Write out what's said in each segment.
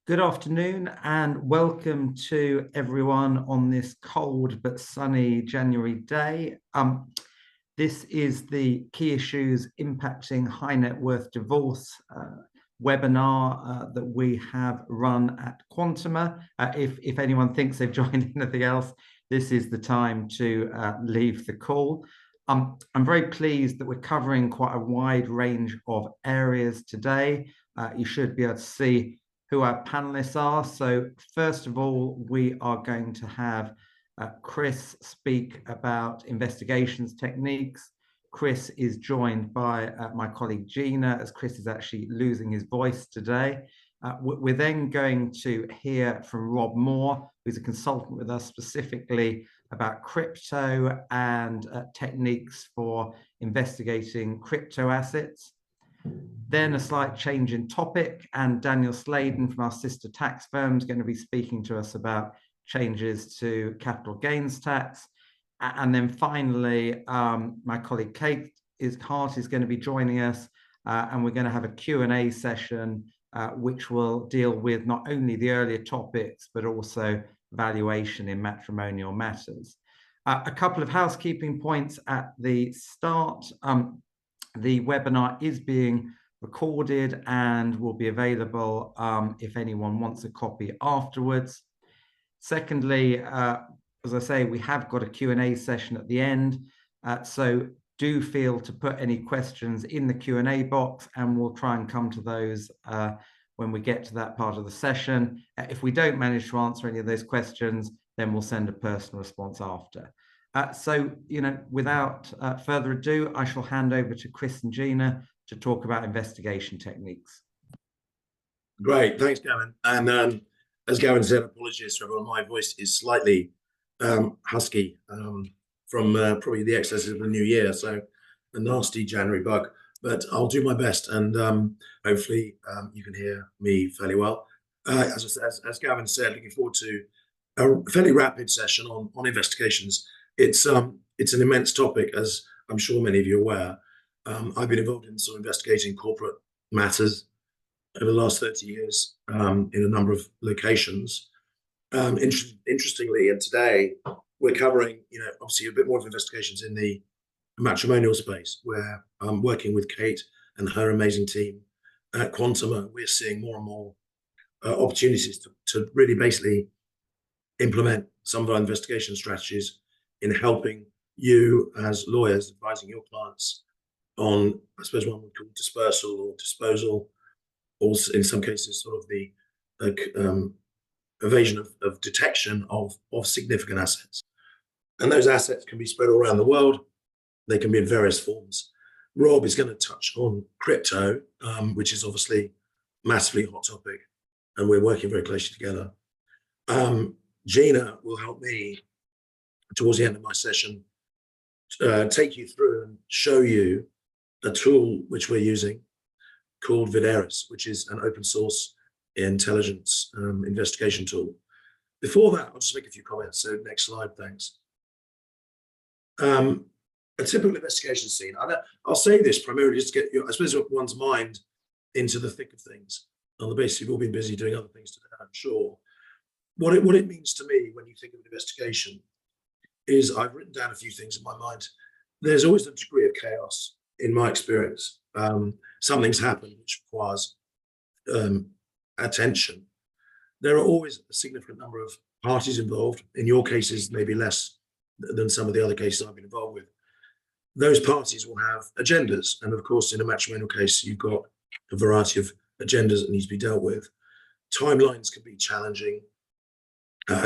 Good afternoon and welcome to everyone on this cold but sunny January day. This is the Key Issues Impacting High Net Worth Divorce webinar that we have run at Quantuma. If anyone thinks they've joined anything else, this is the time to leave the call. I'm very pleased that we're covering quite a wide range of areas today. You should be able to see who our panelists are. So first of all, we are going to have Chris speak about investigations techniques. Chris is joined by my colleague Gina, as Chris is actually losing his voice today. We're then going to hear from Rob Moore, who's a consultant with us specifically about crypto and techniques for investigating crypto assets. Then a slight change in topic, and Daniel Sladen from our sister tax firm is going to be speaking to us about changes to capital gains tax. And then finally, my colleague Kate Hart is going to be joining us, and we're going to have a Q&A session, which will deal with not only the earlier topics, but also valuation in matrimonial matters. A couple of housekeeping points at the start. The webinar is being recorded and will be available if anyone wants a copy afterwards. Secondly, as I say, we have got a Q&A session at the end, so do feel to put any questions in the Q&A box, and we'll try and come to those when we get to that part of the session. If we don't manage to answer any of those questions, then we'll send a personal response after. So, without further ado, I shall hand over to Chris and Gina to talk about investigation techniques. Great, thanks, Gavin. And as Gavin said, apologies for everyone. My voice is slightly husky from probably the excesses of the new year, so a nasty January bug. But I'll do my best, and hopefully you can hear me fairly well. As Gavin said, looking forward to a fairly rapid session on investigations. It's an immense topic, as I'm sure many of you are aware. I've been involved in sort of investigating corporate matters over the last 30 years in a number of locations. Interestingly, and today we're covering, obviously a bit more of investigations in the matrimonial space, where I'm working with Kate and her amazing team at Quantuma. We're seeing more and more opportunities to really basically implement some of our investigation strategies in helping you as lawyers, advising your clients on, I suppose, one would call dispersal or disposal, or in some cases sort of the evasion of detection of significant assets. And those assets can be spread all around the world. They can be in various forms. Rob is going to touch on crypto, which is obviously a massively hot topic, and we're working very closely together. Gina will help me towards the end of my session take you through and show you a tool which we're using called Videris, which is an open source intelligence investigation tool. Before that, I'll just make a few comments. So next slide, thanks. A typical investigation scene. I'll say this primarily just to get I suppose, one's mind into the thick of things. On the basis you've all been busy doing other things today, I'm sure. What it means to me when you think of an investigation is, I've written down a few things in my mind. There's always a degree of chaos in my experience. Something's happened which requires attention. There are always a significant number of parties involved. In your cases, maybe less than some of the other cases I've been involved with. Those parties will have agendas. And of course, in a matrimonial case, you've got a variety of agendas that need to be dealt with. Timelines can be challenging.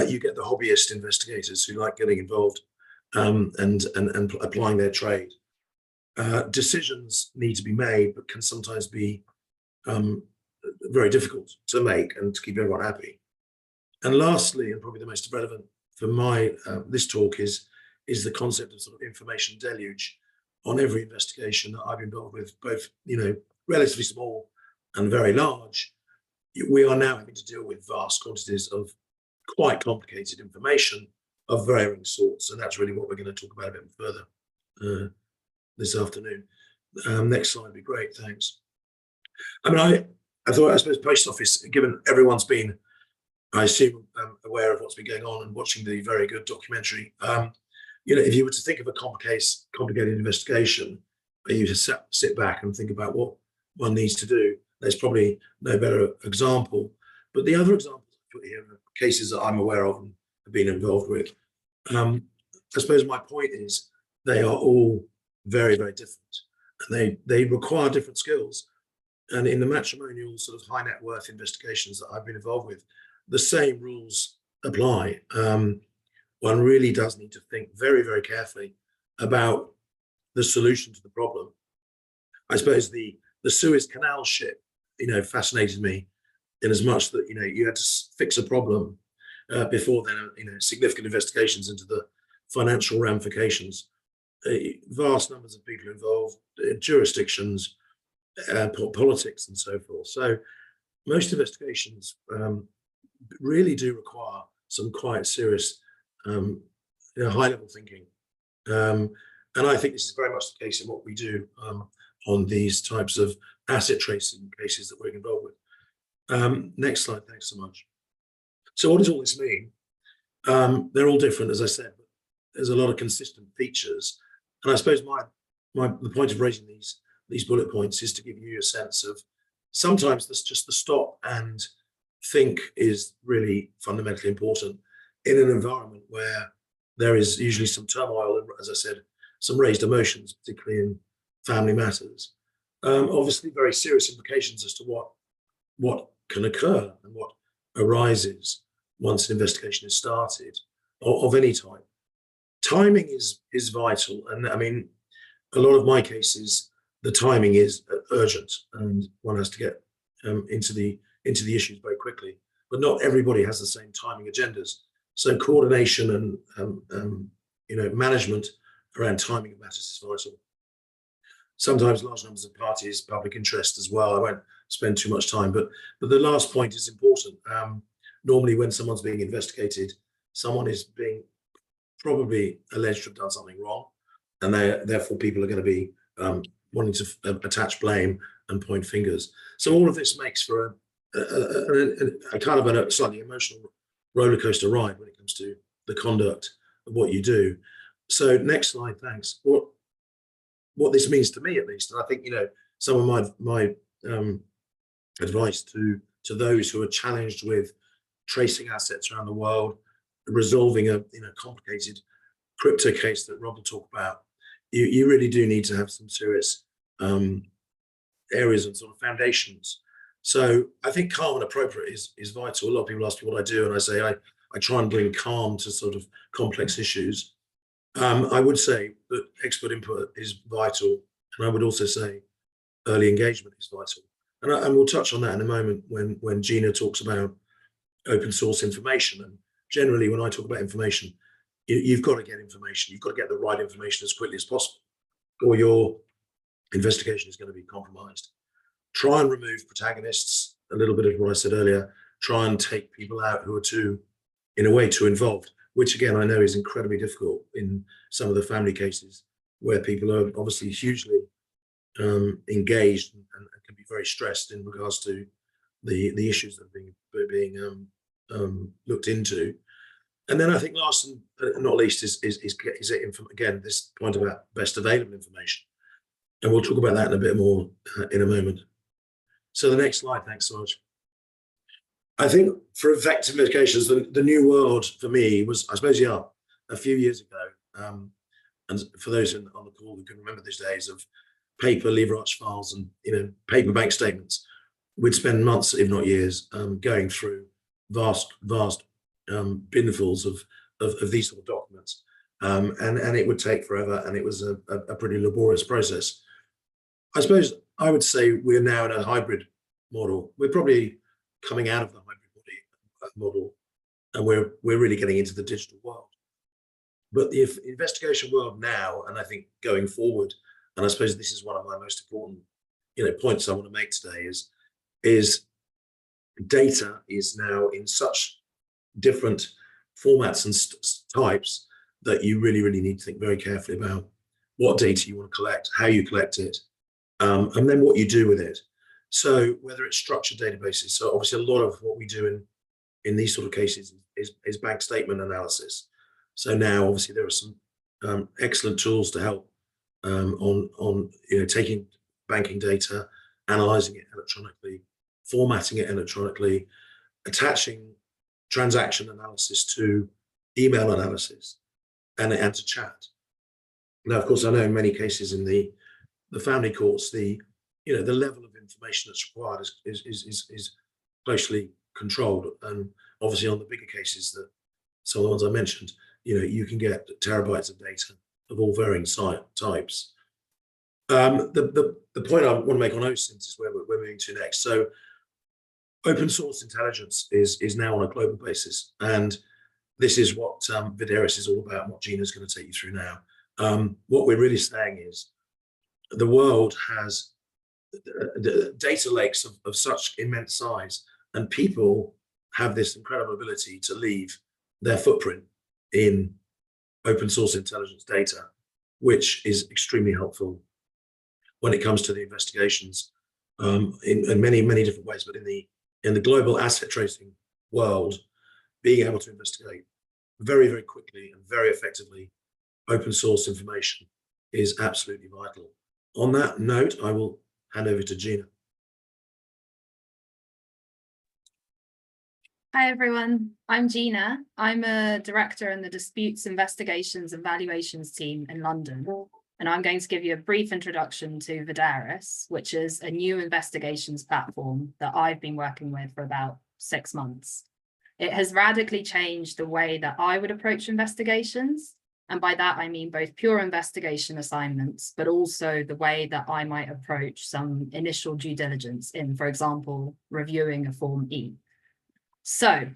You get the hobbyist investigators who like getting involved and applying their trade. Decisions need to be made, but can sometimes be very difficult to make and to keep everyone happy. And lastly, and probably the most relevant for my this talk is the concept of sort of information deluge on every investigation that I've been involved with, both relatively small and very large. We are now having to deal with vast quantities of quite complicated information of varying sorts, and that's really what we're going to talk about a bit further this afternoon. Next slide would be great, thanks. I mean, I suppose post office, given everyone's been, I assume, aware of what's been going on and watching the very good documentary. If you were to think of a complicated investigation, you just sit back and think about what one needs to do. There's probably no better example. But the other examples I put here are cases that I'm aware of and have been involved with. I suppose my point is they are all very, very different, and they require different skills. And in the matrimonial sort of high net worth investigations that I've been involved with, the same rules apply. One really does need to think very, very carefully about the solution to the problem. I suppose the Suez Canal ship, fascinated me in as much that, you had to fix a problem before then, significant investigations into the financial ramifications, vast numbers of people involved, jurisdictions, politics and so forth. So most investigations really do require some quite serious high level thinking. And I think this is very much the case in what we do on these types of asset tracing cases that we're involved with. Next slide, thanks so much. So what does all this mean? They're all different, as I said, but there's a lot of consistent features. And I suppose the point of raising these bullet points is to give you a sense of sometimes that's just the stop and think is really fundamentally important in an environment where there is usually some turmoil and, as I said, some raised emotions, particularly in family matters. Obviously, very serious implications as to what can occur and what arises once an investigation is started of any type. Timing is vital, and I mean, a lot of my cases, the timing is urgent, and one has to get into the issues very quickly. But not everybody has the same timing agendas. So coordination and management around timing of matters is vital. Sometimes large numbers of parties, public interest as well. I won't spend too much time, but the last point is important. Normally, when someone's being investigated, someone is being probably alleged to have done something wrong, and therefore people are going to be wanting to attach blame and point fingers. So all of this makes for a kind of a slightly emotional roller coaster ride when it comes to the conduct of what you do. So next slide, thanks. What this means to me, at least, and I think some of my advice to those who are challenged with tracing assets around the world, resolving a complicated crypto case that Rob will talk about, you really do need to have some serious areas and sort of foundations. So I think calm and appropriate is vital. A lot of people ask me what I do, and I say I try and bring calm to sort of complex issues. I would say that expert input is vital, and I would also say early engagement is vital. And we'll touch on that in a moment when Gina talks about open source information. And generally, when I talk about information, you've got to get information. You've got to get the right information as quickly as possible, or your investigation is going to be compromised. Try and remove protagonists, a little bit of what I said earlier. Try and take people out who are too involved, which again, I know is incredibly difficult in some of the family cases where people are obviously hugely engaged and can be very stressed in regards to the issues that are being looked into. And then I think last and not least is again this point about best available information, and we'll talk about that in a bit more in a moment. So the next slide, thanks so much. I think for effective investigations, the new world for me was, I suppose, a few years ago. And for those on the call who can remember these days of paper lever arch files and paper bank statements, we'd spend months, if not years, going through vast binfuls of these sort of documents, and it would take forever, and it was a pretty laborious process. I suppose I would say we're now in a hybrid model. We're probably coming out of the hybrid model, and we're really getting into the digital world. But the investigation world now, and I think going forward, and I suppose this is one of my most important points I want to make today, is data is now in such different formats and types that you really, really need to think very carefully about what data you want to collect, how you collect it, and then what you do with it. So whether it's structured databases, so obviously a lot of what we do in these sort of cases is bank statement analysis. So now obviously there are some excellent tools to help on taking banking data, analyzing it electronically, formatting it electronically, attaching transaction analysis to email analysis and to chat. Now, of course, I know in many cases in the family courts, the level of information that's required is closely controlled, and obviously on the bigger cases, that some of the ones I mentioned, you can get terabytes of data of all varying types. The point I want to make on OSINT is where we're moving to next. So open source intelligence is now on a global basis, and this is what Videris is all about, and what Gina's going to take you through now. What we're really saying is the world has data lakes of such immense size, and people have this incredible ability to leave their footprint in open source intelligence data, which is extremely helpful when it comes to the investigations in many different ways. But in the global asset tracing world, being able to investigate very, very quickly and very effectively open source information is absolutely vital. On that note, I will hand over to Gina. Hi everyone, I'm Gina. I'm a director in the Disputes, Investigations and Valuations team in London, and I'm going to give you a brief introduction to Videris, which is a new investigations platform that I've been working with for about 6 months. It has radically changed the way that I would approach investigations, and by that I mean both pure investigation assignments, but also the way that I might approach some initial due diligence in, for example, reviewing a Form E. So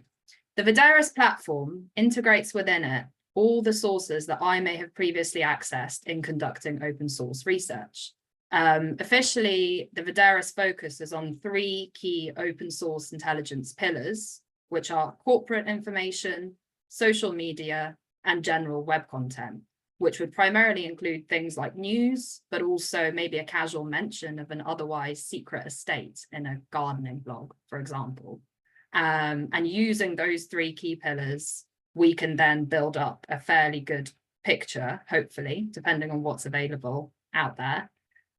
the Videris platform integrates within it all the sources that I may have previously accessed in conducting open source research. Officially, the Videris focuses on 3 key open source intelligence pillars, which are corporate information, social media, and general web content, which would primarily include things like news, but also maybe a casual mention of an otherwise secret estate in a gardening blog, for example. And using those 3 key pillars, we can then build up a fairly good picture, hopefully, depending on what's available out there,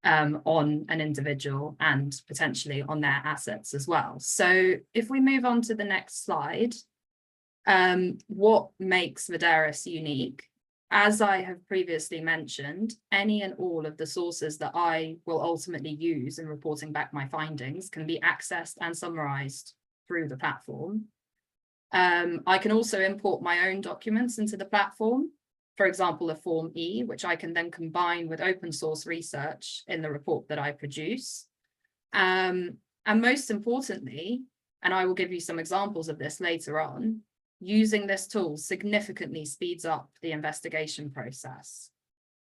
on an individual and potentially on their assets as well. So if we move on to the next slide, what makes Videris unique? As I have previously mentioned, any and all of the sources that I will ultimately use in reporting back my findings can be accessed and summarized through the platform. I can also import my own documents into the platform, for example, a Form E, which I can then combine with open source research in the report that I produce. And most importantly, and I will give you some examples of this later on, using this tool significantly speeds up the investigation process.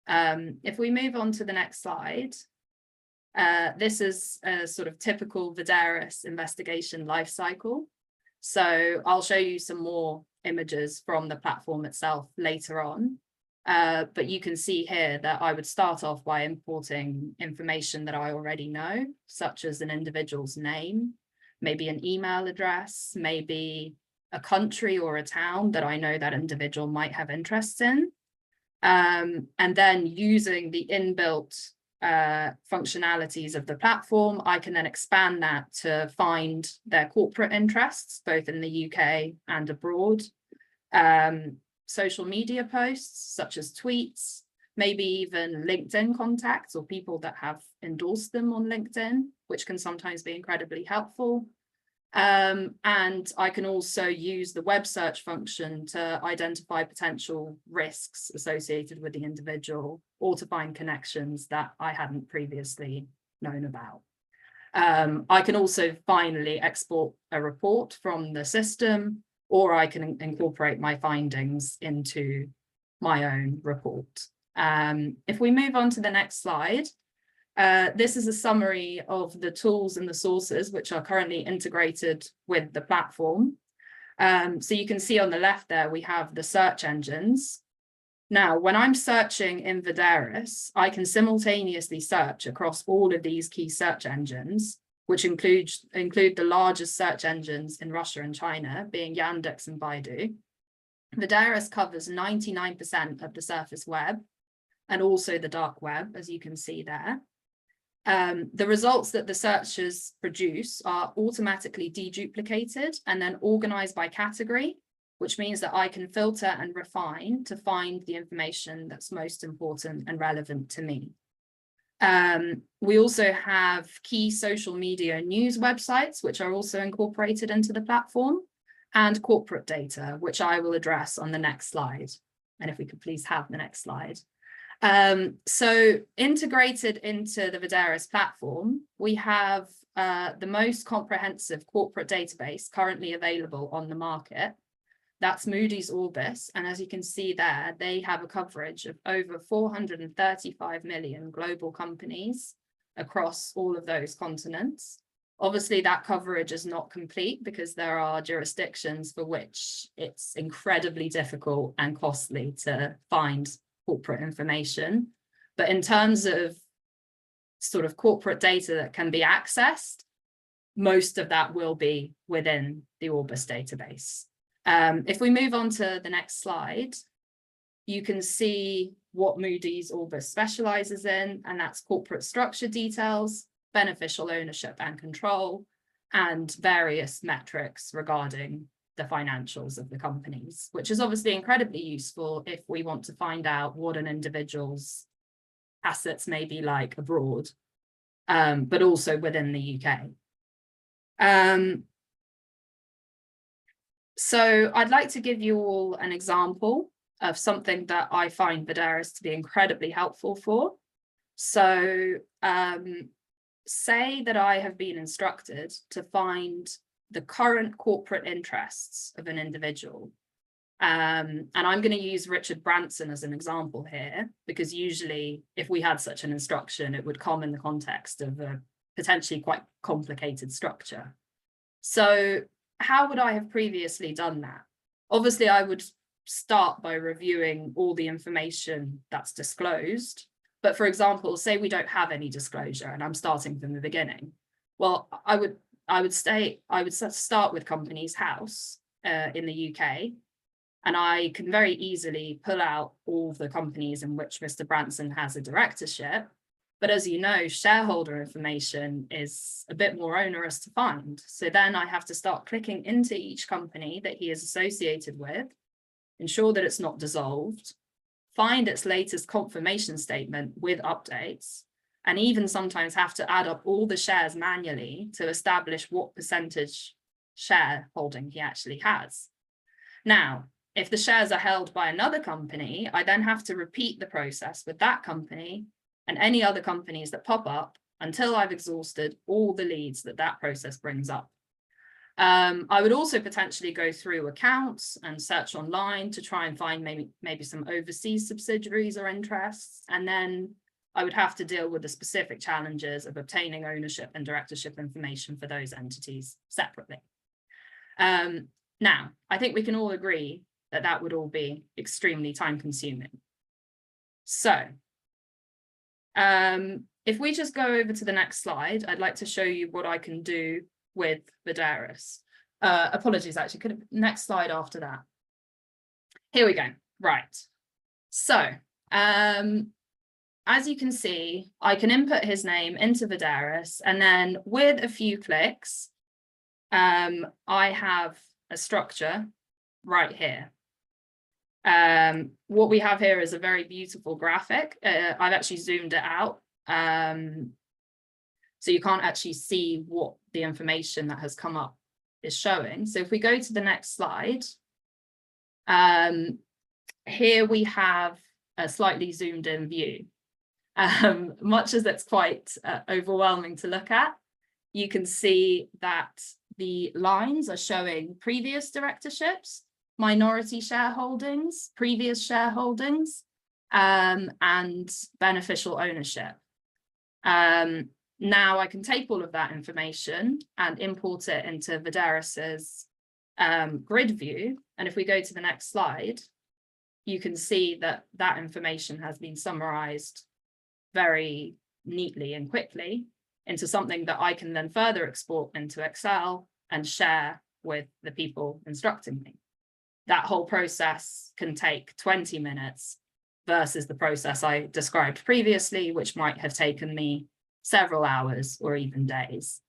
If we move on to the next slide, this is a sort of typical Videris investigation lifecycle. So I'll show you some more images from the platform itself later on. But you can see here that I would start off by importing information that I already know, such as an individual's name, maybe an email address, maybe a country or a town that I know that individual might have interests in. And then using the inbuilt functionalities of the platform, I can then expand that to find their corporate interests, both in the UK and abroad. Social media posts, such as tweets, maybe even LinkedIn contacts or people that have endorsed them on LinkedIn, which can sometimes be incredibly helpful. And I can also use the web search function to identify potential risks associated with the individual, or to find connections that I hadn't previously known about. I can also finally export a report from the system, or I can incorporate my findings into my own report. If we move on to the next slide, this is a summary of the tools and the sources which are currently integrated with the platform. So you can see on the left there, we have the search engines. Now, when I'm searching in Videris, I can simultaneously search across all of these key search engines which include the largest search engines in Russia and China, being Yandex and Baidu. Vidaris covers 99% of the surface web and also the dark web, as you can see there. The results that the searchers produce are automatically deduplicated and then organized by category, which means that I can filter and refine to find the information that's most important and relevant to me. We also have key social media news websites, which are also incorporated into the platform, and corporate data, which I will address on the next slide. And if we could please have the next slide. So integrated into the Vidaris platform, we have the most comprehensive corporate database currently available on the market. That's Moody's Orbis, and as you can see there, they have a coverage of over 435 million global companies across all of those continents. Obviously, that coverage is not complete because there are jurisdictions for which it's incredibly difficult and costly to find corporate information. But in terms of sort of corporate data that can be accessed, most of that will be within the Orbis database. If we move on to the next slide, you can see what Moody's Orbis specializes in, and that's corporate structure details, beneficial ownership and control, and various metrics regarding the financials of the companies, which is obviously incredibly useful if we want to find out what an individual's assets may be like abroad, but also within the UK. So I'd like to give you all an example of something that I find Vidaris to be incredibly helpful for. So say that I have been instructed to find the current corporate interests of an individual. And I'm going to use Richard Branson as an example here, because usually if we had such an instruction, it would come in the context of a potentially quite complicated structure. So how would I have previously done that? Obviously, I would start by reviewing all the information that's disclosed. But for example, say we don't have any disclosure and I'm starting from the beginning. Well, I would start with Companies House in the UK, and I can very easily pull out all the companies in which Mr. Branson has a directorship. But as you know, shareholder information is a bit more onerous to find. So then I have to start clicking into each company that he is associated with, ensure that it's not dissolved, find its latest confirmation statement with updates, and even sometimes have to add up all the shares manually to establish what percentage shareholding he actually has. Now, if the shares are held by another company, I then have to repeat the process with that company and any other companies that pop up until I've exhausted all the leads that that process brings up. I would also potentially go through accounts and search online to try and find maybe some overseas subsidiaries or interests. And then I would have to deal with the specific challenges of obtaining ownership and directorship information for those entities separately. Now, I think we can all agree that that would all be extremely time consuming. So if we just go over to the next slide, I'd like to show you what I can do with Vidaris. Apologies, actually, could have next slide after that. Here we go. Right. So as you can see, I can input his name into Vidaris, and then with a few clicks, I have a structure right here. What we have here is a very beautiful graphic. I've actually zoomed it out. So you can't actually see what the information that has come up is showing. So if we go to the next slide, here we have a slightly zoomed in view. Much as it's quite overwhelming to look at, you can see that the lines are showing previous directorships, minority shareholdings, previous shareholdings, and beneficial ownership. Now I can take all of that information and import it into Vidaris's grid view. And if we go to the next slide, you can see that that information has been summarized very neatly and quickly into something that I can then further export into Excel and share with the people instructing me. That whole process can take 20 minutes versus the process I described previously, which might have taken me several hours or even days.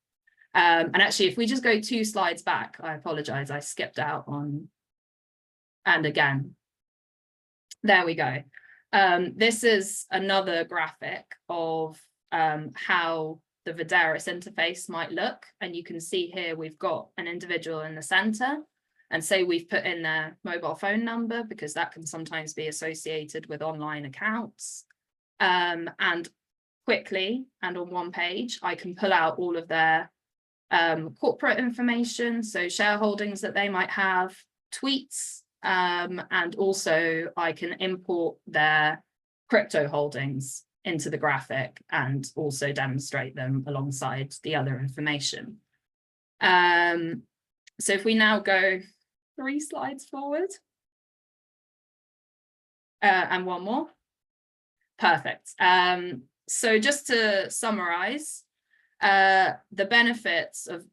And actually, if we just go 2 slides back, I apologize, I skipped out on, and again, there we go. This is another graphic of how the Vidaris interface might look. And you can see here, we've got an individual in the center, and say we've put in their mobile phone number, because that can sometimes be associated with online accounts. And quickly, and on one page, I can pull out all of their corporate information, so shareholdings that they might have, tweets, and also I can import their crypto holdings into the graphic and also demonstrate them alongside the other information. So if we now go 3 slides forward, and one more, perfect. So just to summarize, the benefits of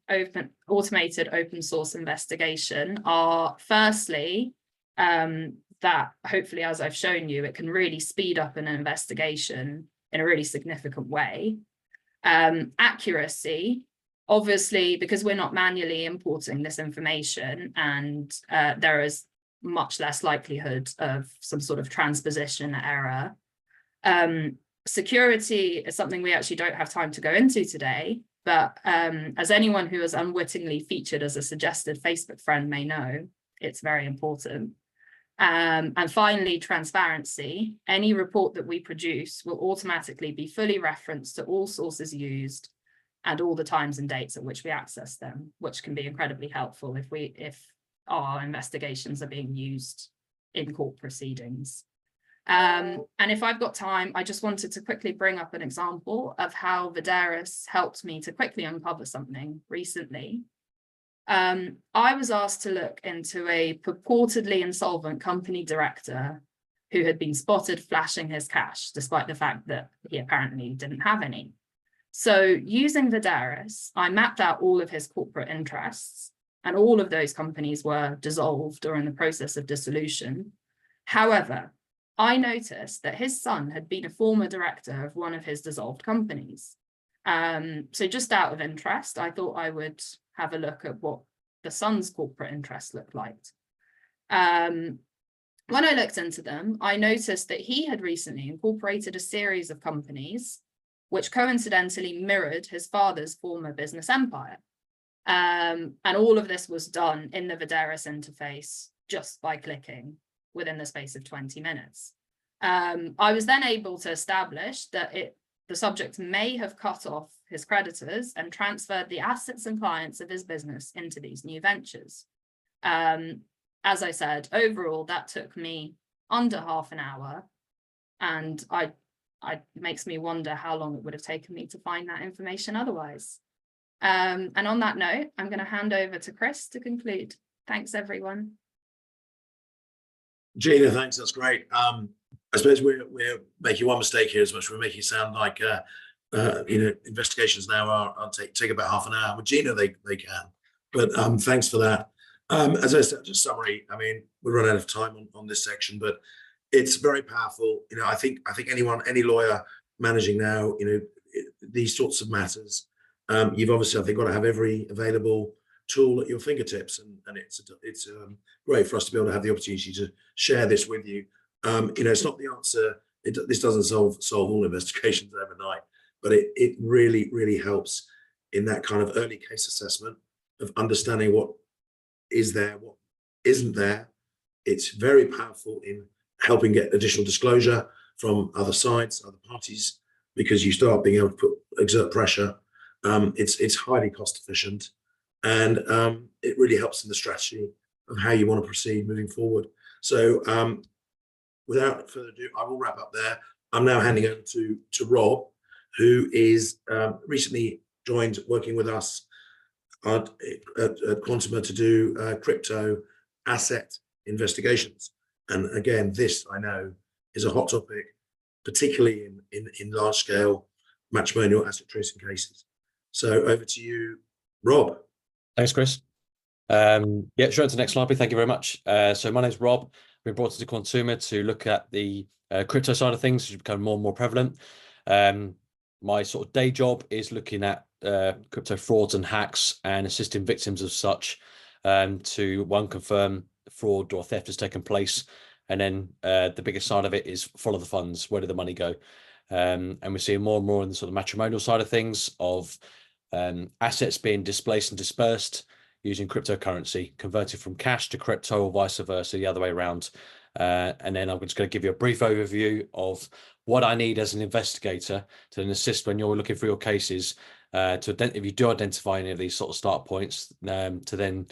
automated open source investigation are, firstly, that hopefully, as I've shown you, it can really speed up an investigation in a really significant way. Accuracy, obviously, because we're not manually importing this information, and there is much less likelihood of some sort of transposition error. Security is something we actually don't have time to go into today, but as anyone who is unwittingly featured as a suggested Facebook friend may know, it's very important. And finally, transparency. Any report that we produce will automatically be fully referenced to all sources used and all the times and dates at which we access them, which can be incredibly helpful if our investigations are being used in court proceedings. And if I've got time, I just wanted to quickly bring up an example of how Vidaris helped me to quickly uncover something recently. I was asked to look into a purportedly insolvent company director who had been spotted flashing his cash, despite the fact that he apparently didn't have any. So using Vidaris, I mapped out all of his corporate interests, and all of those companies were dissolved or in the process of dissolution. However, I noticed that his son had been a former director of one of his dissolved companies. So just out of interest, I thought I would have a look at what the son's corporate interests looked like. When I looked into them, I noticed that he had recently incorporated a series of companies which coincidentally mirrored his father's former business empire. And all of this was done in the Vidaris interface just by clicking within the space of 20 minutes. I was then able to establish that the subject may have cut off his creditors and transferred the assets and clients of his business into these new ventures. As I said, overall, that took me under half an hour, and it makes me wonder how long it would have taken me to find that information otherwise. And on that note, I'm going to hand over to Chris to conclude. Thanks, everyone. Gina, thanks. That's great. I suppose we're making one mistake here as much. We're making it sound like investigations now take about half an hour. With Gina, they can. But thanks for that. As I said, just summary. I mean, we're running out of time on this section, but it's very powerful. I think any lawyer managing now, these sorts of matters, you've obviously, I think, got to have every available tool at your fingertips, and it's great for us to be able to have the opportunity to share this with you. It's not the answer. This doesn't solve all investigations overnight, but it really helps in that kind of early case assessment of understanding what is there, what isn't there. It's very powerful in helping get additional disclosure from other sides, other parties, because you start being able to exert pressure. It's highly cost efficient, and it really helps in the strategy of how you want to proceed moving forward. So without further ado, I will wrap up there. I'm now handing over to Rob, who is recently joined working with us at Quantuma to do crypto asset investigations. And again, this, I know, is a hot topic, particularly in large scale matrimonial asset tracing cases. So over to you, Rob. Thanks, Chris. Yeah, sure. To the next slide, please. Thank you very much. So my name's Rob. I've been brought into Quantuma to look at the crypto side of things, which is becoming more and more prevalent. My sort of day job is looking at crypto frauds and hacks and assisting victims of such to, one, confirm fraud or theft has taken place, and then the biggest side of it is follow the funds. Where did the money go? And we're seeing more and more in the sort of matrimonial side of things of assets being displaced and dispersed using cryptocurrency, converted from cash to crypto or vice versa, the other way around. And then I'm just going to give you a brief overview of what I need as an investigator to then assist when you're looking for your cases, if you do identify any of these sort of start points, to then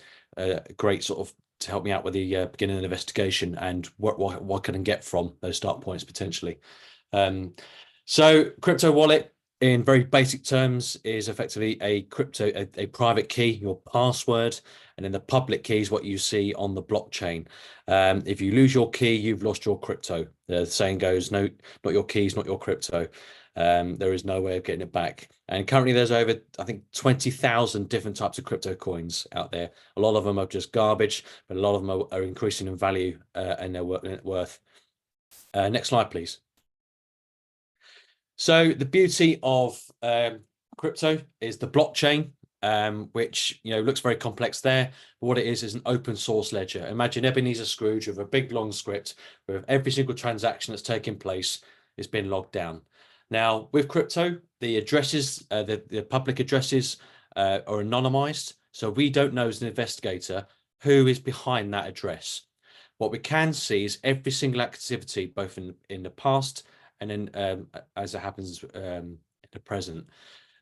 great sort of to help me out with the beginning of the investigation and what can I get from those start points potentially. So crypto wallet, in very basic terms, is effectively a private key, your password, and then the public key is what you see on the blockchain. If you lose your key, you've lost your crypto. The saying goes, no, not your keys, not your crypto. There is no way of getting it back. And currently there's over, I think, 20,000 different types of crypto coins out there. A lot of them are just garbage, but a lot of them are increasing in value and their worth. Next slide, please. So the beauty of crypto is the blockchain, which looks very complex there. But what it is an open source ledger. Imagine Ebenezer Scrooge with a big long script where every single transaction that's taking place is being logged down. Now with crypto, the addresses, the public addresses are anonymized, so we don't know as an investigator who is behind that address. What we can see is every single activity, both in the past and then as it happens in the present.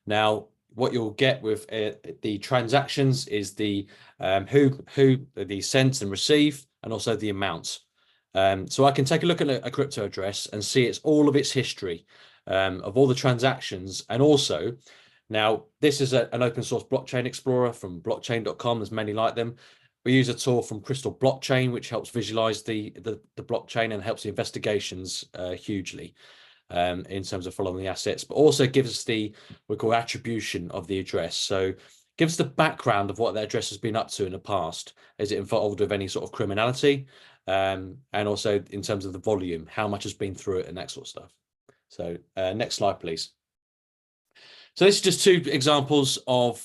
Now, what you'll get with the transactions is the who the sent and receive, and also the amounts. So I can take a look at a crypto address and see all of its history of all the transactions, and also now this is an open source blockchain explorer from blockchain.com. There's many like them. We use a tool from Crystal Blockchain, which helps visualize the blockchain and helps the investigations hugely in terms of following the assets, but also gives us we call attribution of the address. So gives us the background of what that address has been up to in the past. Is it involved with any sort of criminality? And also in terms of the volume, how much has been through it and that sort of stuff. So next slide, please. So this is just two examples of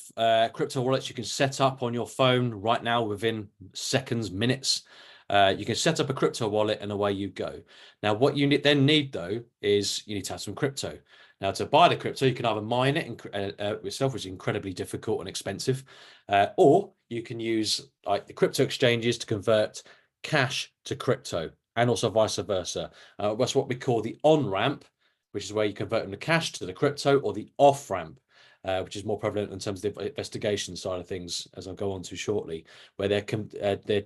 crypto wallets you can set up on your phone right now within seconds, minutes. You can set up a crypto wallet and away you go. Now, what you then need though is you need to have some crypto. Now, to buy the crypto, you can either mine it yourself, which is incredibly difficult and expensive, or you can use like the crypto exchanges to convert cash to crypto, and also vice versa. That's what we call the on-ramp, which is where you convert them to cash to the crypto, or the off-ramp, which is more prevalent in terms of the investigation side of things, as I'll go on to shortly, where they're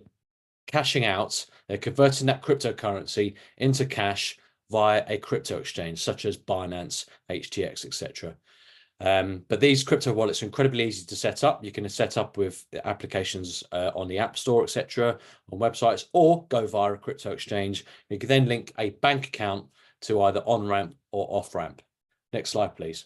cashing out, they're converting that cryptocurrency into cash via a crypto exchange, such as Binance, HTX, etc. But these crypto wallets are incredibly easy to set up. You can set up with applications on the App Store, etc., on websites, or go via a crypto exchange. You can then link a bank account to either on-ramp or off-ramp. Next slide, please.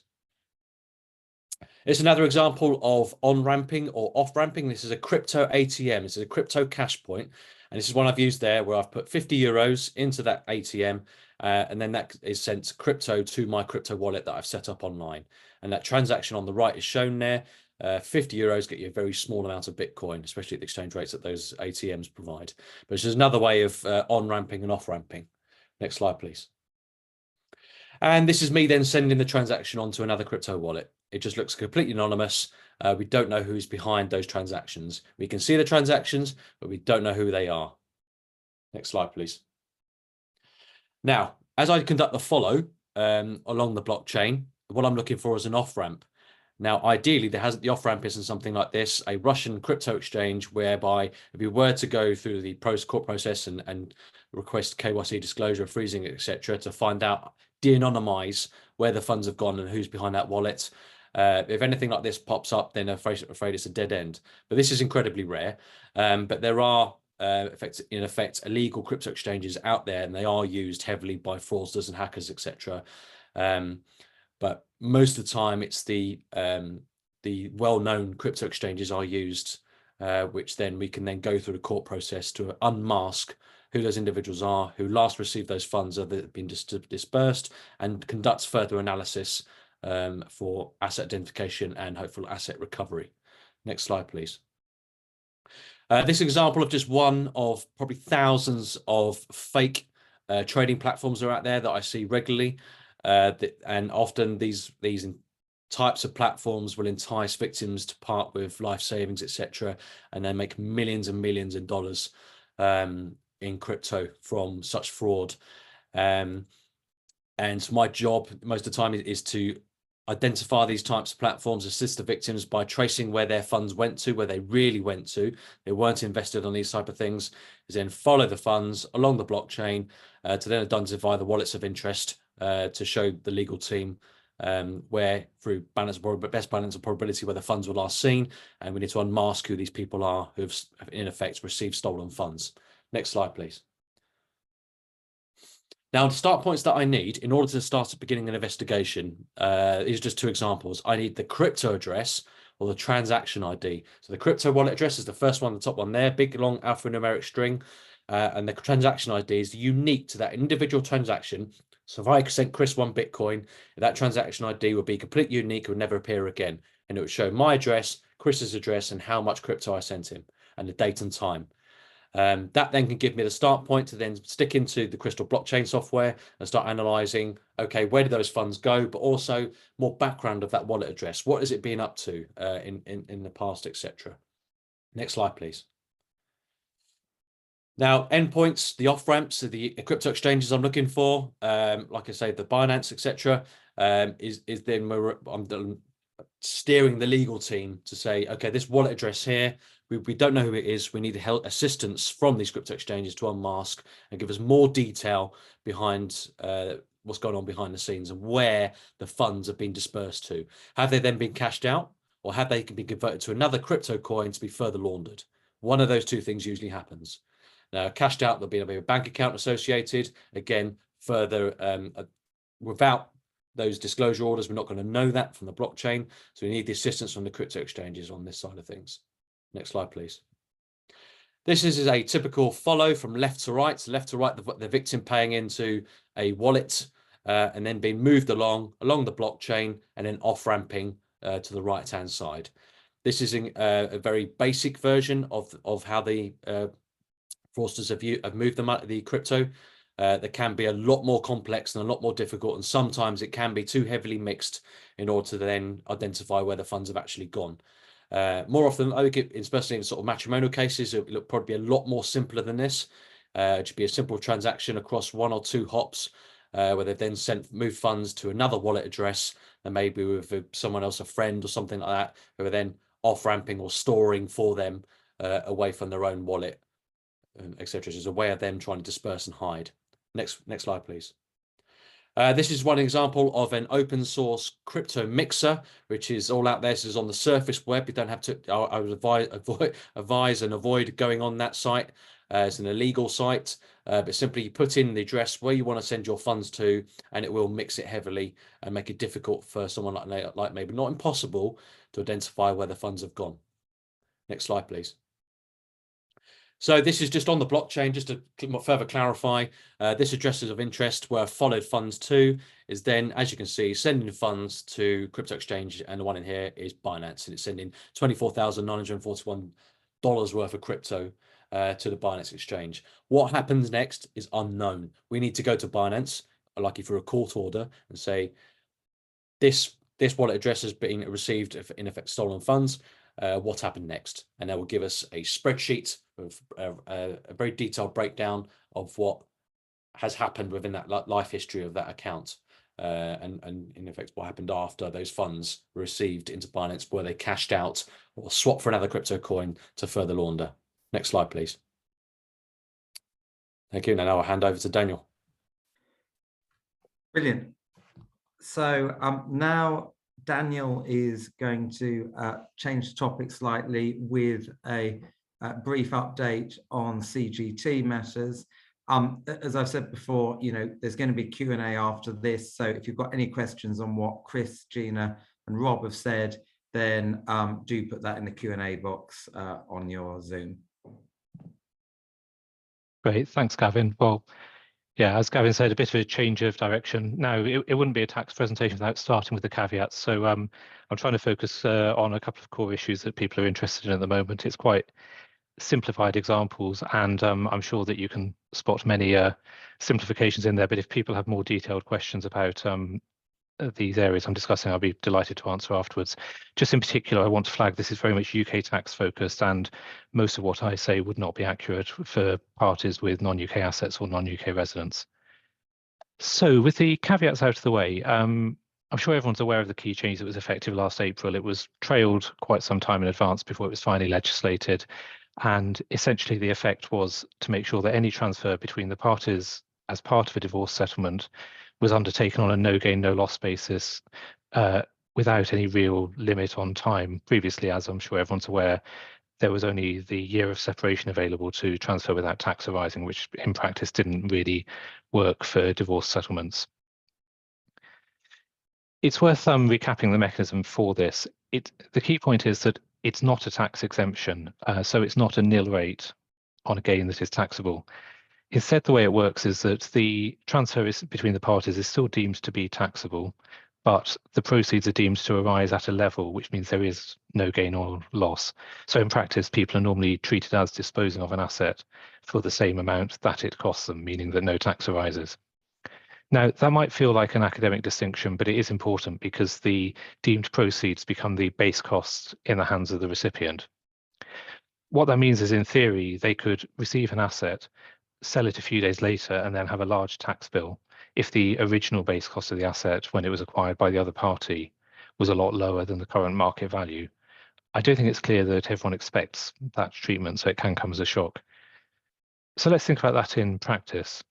It's another example of on-ramping or off-ramping. This is a crypto ATM. This is a crypto cash point. And this is one I've used there where I've put 50 euros into that ATM. And then that is sent crypto to my crypto wallet that I've set up online. And that transaction on the right is shown there. 50 euros get you a very small amount of Bitcoin, especially at the exchange rates that those ATMs provide. But it's just another way of on-ramping and off-ramping. Next slide, please. And this is me then sending the transaction onto another crypto wallet. It just looks completely anonymous. We don't know who's behind those transactions. We can see the transactions, but we don't know who they are. Next slide, please. Now, as I conduct the follow along the blockchain, what I'm looking for is an off-ramp. Now, ideally, the off-ramp isn't something like this, a Russian crypto exchange, whereby if you were to go through the court process and request KYC disclosure, freezing, etc., to find out, de-anonymize where the funds have gone and who's behind that wallet. If anything like this pops up, then I'm afraid it's a dead end. But this is incredibly rare. But there are, in effect, illegal crypto exchanges out there, and they are used heavily by fraudsters and hackers, etc. But most of the time, it's the the well-known crypto exchanges are used, which then we can then go through the court process to unmask who those individuals are, who last received those funds that have been dispersed, and conducts further analysis for asset identification and hopeful asset recovery. Next slide, please. This example of just one of probably thousands of fake trading platforms are out there that I see regularly, and often these types of platforms will entice victims to part with life savings, etc., and then make millions and millions of dollars in crypto from such fraud. And my job most of the time is to identify these types of platforms, assist the victims by tracing where their funds went to, where they really went to. They weren't invested on these type of things, is then follow the funds along the blockchain to then identify the wallets of interest to show the legal team where through best balance of probability where the funds were last seen, and we need to unmask who these people are who've in effect received stolen funds. Next slide, please. Now, the start points that I need in order to start beginning an investigation, these are just two examples. I need the crypto address or the transaction ID. So the crypto wallet address is the first one, the top one there, big long alphanumeric string, and the transaction ID is unique to that individual transaction. So if I sent Chris 1 Bitcoin, that transaction ID would be completely unique, it would never appear again. And it would show my address, Chris's address, and how much crypto I sent him, and the date and time. That then can give me the start point to then stick into the Crystal blockchain software and start analyzing, okay, where did those funds go, but also more background of that wallet address. What has it been up to in the past, etc. Next slide, please. Now, endpoints, the off-ramps, the crypto exchanges I'm looking for, like I say, the Binance, etc., is then I'm steering the legal team to say, okay, this wallet address here, we don't know who it is. We need help, assistance from these crypto exchanges to unmask and give us more detail behind what's going on behind the scenes and where the funds have been dispersed to. Have they then been cashed out, or have they been converted to another crypto coin to be further laundered? One of those two things usually happens. Now, cashed out, there'll be a bank account associated. Again, further, without those disclosure orders, we're not going to know that from the blockchain. So we need the assistance from the crypto exchanges on this side of things. Next slide, please. This is a typical follow from left to right. So left to right, the victim paying into a wallet and then being moved along the blockchain and then off-ramping to the right-hand side. This is a very basic version of how the fraudsters have moved the crypto. That can be a lot more complex and a lot more difficult, and sometimes it can be too heavily mixed in order to then identify where the funds have actually gone. More often, especially in sort of matrimonial cases, it will probably be a lot more simpler than this. It should be a simple transaction across 1 or 2 hops, where they've then moved funds to another wallet address, and maybe with someone else, a friend or something like that, who are then off-ramping or storing for them away from their own wallet, etc. It's a way of them trying to disperse and hide. Next slide, please. This is one example of an open source crypto mixer, which is all out there. This is on the surface web. You don't have to, I would advise and avoid going on that site. It's an illegal site, but simply you put in the address where you want to send your funds to, and it will mix it heavily and make it difficult for someone like maybe not impossible to identify where the funds have gone. Next slide, please. So this is just on the blockchain, just to further clarify, this address is of interest where followed funds to is then, as you can see, sending funds to crypto exchange, and the one in here is Binance, and it's sending $24,941 worth of crypto to the Binance exchange. What happens next is unknown. We need to go to Binance, lucky for a court order, and say, this wallet address has been received, in effect, stolen funds. What happened next? And that will give us a spreadsheet of a very detailed breakdown of what has happened within that life history of that account, and in effect what happened after those funds were received into Binance. Were they cashed out or swapped for another crypto coin to further launder? Next slide, please. Thank you. Now I'll hand over to Daniel. Brilliant. So now Daniel is going to change the topic slightly with a brief update on CGT matters. As I've said before, there's going to be Q&A after this. So if you've got any questions on what Chris, Gina, and Rob have said, then do put that in the Q&A box on your Zoom. Great, thanks, Gavin. Well, yeah, as Gavin said, a bit of a change of direction. Now, it wouldn't be a tax presentation without starting with the caveats. So I'm trying to focus on a couple of core issues that people are interested in at the moment. It's quite simplified examples, and I'm sure that you can spot many simplifications in there. But if people have more detailed questions about these areas I'm discussing, I'll be delighted to answer afterwards. Just in particular, I want to flag this is very much UK tax focused, and most of what I say would not be accurate for parties with non-UK assets or non-UK residents. So with the caveats out of the way, I'm sure everyone's aware of the key change that was effective last April. It was trailed quite some time in advance before it was finally legislated. And essentially the effect was to make sure that any transfer between the parties as part of a divorce settlement was undertaken on a no gain, no loss basis without any real limit on time. Previously, as I'm sure everyone's aware, there was only the year of separation available to transfer without tax arising, which in practice didn't really work for divorce settlements. It's worth recapping the mechanism for this. The key point is that it's not a tax exemption, so it's not a nil rate on a gain that is taxable. Instead, the way it works is that the transfer between the parties is still deemed to be taxable, but the proceeds are deemed to arise at a level, which means there is no gain or loss. So in practice, people are normally treated as disposing of an asset for the same amount that it costs them, meaning that no tax arises. Now, that might feel like an academic distinction, but it is important because the deemed proceeds become the base costs in the hands of the recipient. What that means is, in theory, they could receive an asset, sell it a few days later, and then have a large tax bill if the original base cost of the asset when it was acquired by the other party was a lot lower than the current market value. I don't think it's clear that everyone expects that treatment, so it can come as a shock. So let's think about that in practice.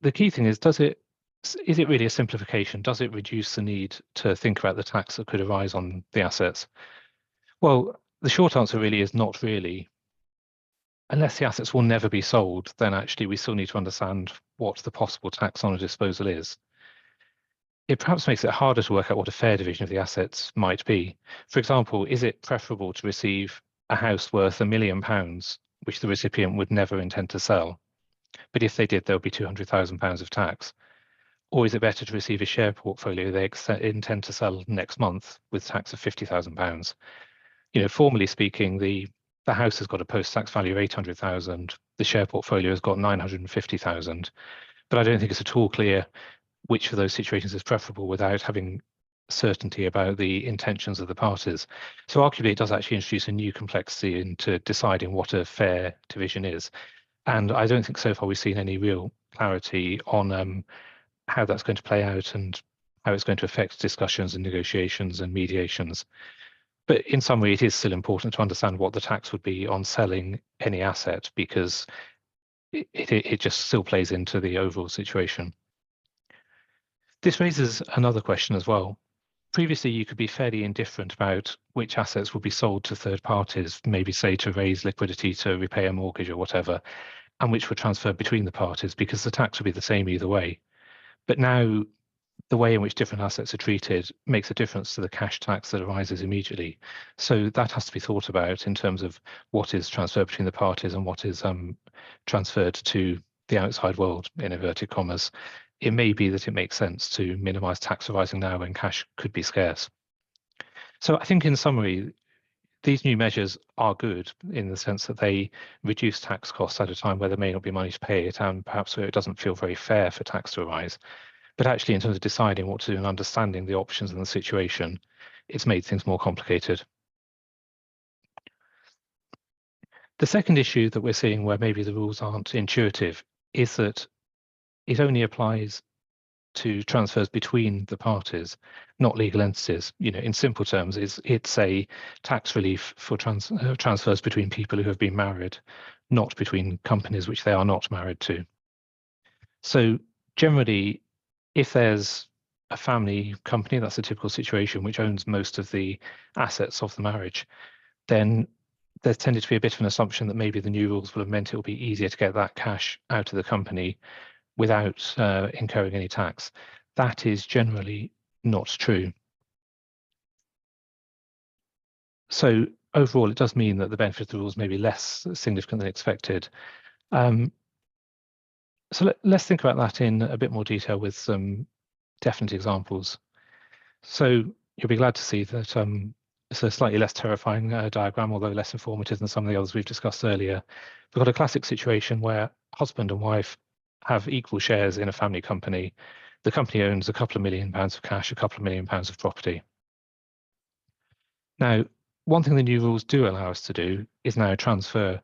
The key thing is it really a simplification? Does it reduce the need to think about the tax that could arise on the assets? Well, the short answer really is not really. Unless the assets will never be sold, then actually we still need to understand what the possible tax on a disposal is. It perhaps makes it harder to work out what a fair division of the assets might be. For example, is it preferable to receive a house worth £1 million, which the recipient would never intend to sell, but if they did, there would be £200,000 of tax? Or is it better to receive a share portfolio they intend to sell next month with tax of £50,000? You know, formally speaking, the house has got a post-tax value of 800,000. The share portfolio has got 950,000. But I don't think it's at all clear which of those situations is preferable without having certainty about the intentions of the parties. So arguably, it does actually introduce a new complexity into deciding what a fair division is. And I don't think so far we've seen any real clarity on how that's going to play out and how it's going to affect discussions and negotiations and mediations. But in summary, it is still important to understand what the tax would be on selling any asset, because it just still plays into the overall situation. This raises another question as well. Previously, you could be fairly indifferent about which assets would be sold to third parties, maybe say to raise liquidity to repay a mortgage or whatever, and which were transferred between the parties because the tax would be the same either way. But now the way in which different assets are treated makes a difference to the cash tax that arises immediately. So that has to be thought about in terms of what is transferred between the parties and what is transferred to the outside world, in inverted commas. It may be that it makes sense to minimise tax arising now when cash could be scarce. So I think in summary, these new measures are good in the sense that they reduce tax costs at a time where there may not be money to pay it, and perhaps where it doesn't feel very fair for tax to arise. But actually, in terms of deciding what to do and understanding the options in the situation, it's made things more complicated. The second issue that we're seeing where maybe the rules aren't intuitive is that it only applies to transfers between the parties, not legal entities. You know, in simple terms, it's a tax relief for transfers between people who have been married, not between companies which they are not married to. So generally, if there's a family company, that's a typical situation, which owns most of the assets of the marriage, then there's tended to be a bit of an assumption that maybe the new rules will have meant it will be easier to get that cash out of the company without incurring any tax. That is generally not true. So overall, it does mean that the benefit of the rules may be less significant than expected. So let's think about that in a bit more detail with some definite examples. So you'll be glad to see that it's a slightly less terrifying diagram, although less informative than some of the others we've discussed earlier. We've got a classic situation where husband and wife have equal shares in a family company. The company owns a couple of £1 million of cash, a couple of £1 million of property. Now, one thing the new rules do allow us to do is now transfer